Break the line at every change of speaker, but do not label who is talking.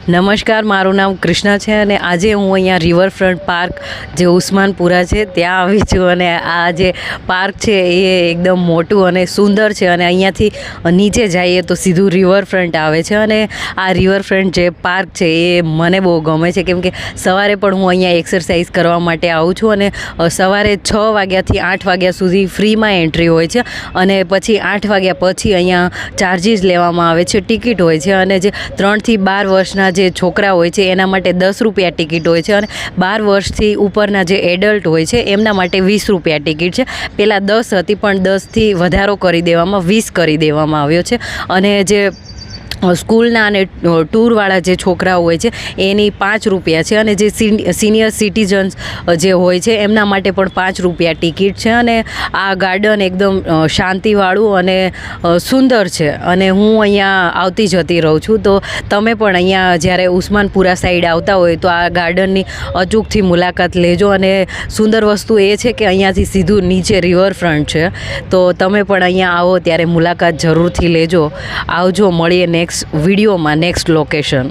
નમસ્કાર, મારું નામ કૃષ્ણા છે અને આજે હું અહીંયા રિવરફ્રન્ટ પાર્ક જે ઉસ્માનપુરા છે ત્યાં આવી છું અને આ જે પાર્ક છે એ એકદમ મોટું અને સુંદર છે અને અહીંયાથી નીચે જઈએ તો સીધું રિવરફ્રન્ટ આવે છે અને આ રિવરફ્રન્ટ જે પાર્ક છે એ મને બહુ ગમે છે કેમ કે સવારે પણ હું અહીંયા એક્સરસાઇઝ કરવા માટે આવું છું અને સવારે 6 વાગ્યાથી 8 વાગ્યા સુધી ફ્રીમાં એન્ટ્રી હોય છે અને પછી 8 વાગ્યા પછી અહીંયા ચાર્જીસ લેવામાં આવે છે, ટિકિટ હોય છે અને જે 3 થી 12 વર્ષના જે છોકરા હોય છે એના માટે 10 રૂપિયા ટિકિટ હોય છે અને 12 વર્ષથી ઉપરના જે એડલ્ટ હોય છે એમના માટે 20 રૂપિયા ટિકિટ છે. પહેલાં 10 હતી પણ 10થી વધારો કરી દેવામાં 20 કરી દેવામાં આવ્યો છે અને જે સ્કૂલના અને ટૂરવાળા જે છોકરાઓ હોય છે એની 5 રૂપિયા છે અને જે સિનિયર સિટીઝન્સ જે હોય છે એમના માટે પણ 5 રૂપિયા ટિકિટ છે અને આ ગાર્ડન એકદમ શાંતિવાળું અને સુંદર છે અને હું અહીંયા આવતી જતી રહું છું. તો તમે પણ અહીંયા જ્યારે ઉસ્માનપુરા સાઈડ આવતા હોય તો આ ગાર્ડનની અચૂકથી મુલાકાત લેજો અને સુંદર વસ્તુ એ છે કે અહીંયાથી સીધું નીચે રિવરફ્રન્ટ છે. તો તમે પણ અહીંયા આવો ત્યારે મુલાકાત જરૂરથી લેજો. આવજો, મળીએ નેક્સ્ટ વિડીયોમાં, નેક્સ્ટ લોકેશન.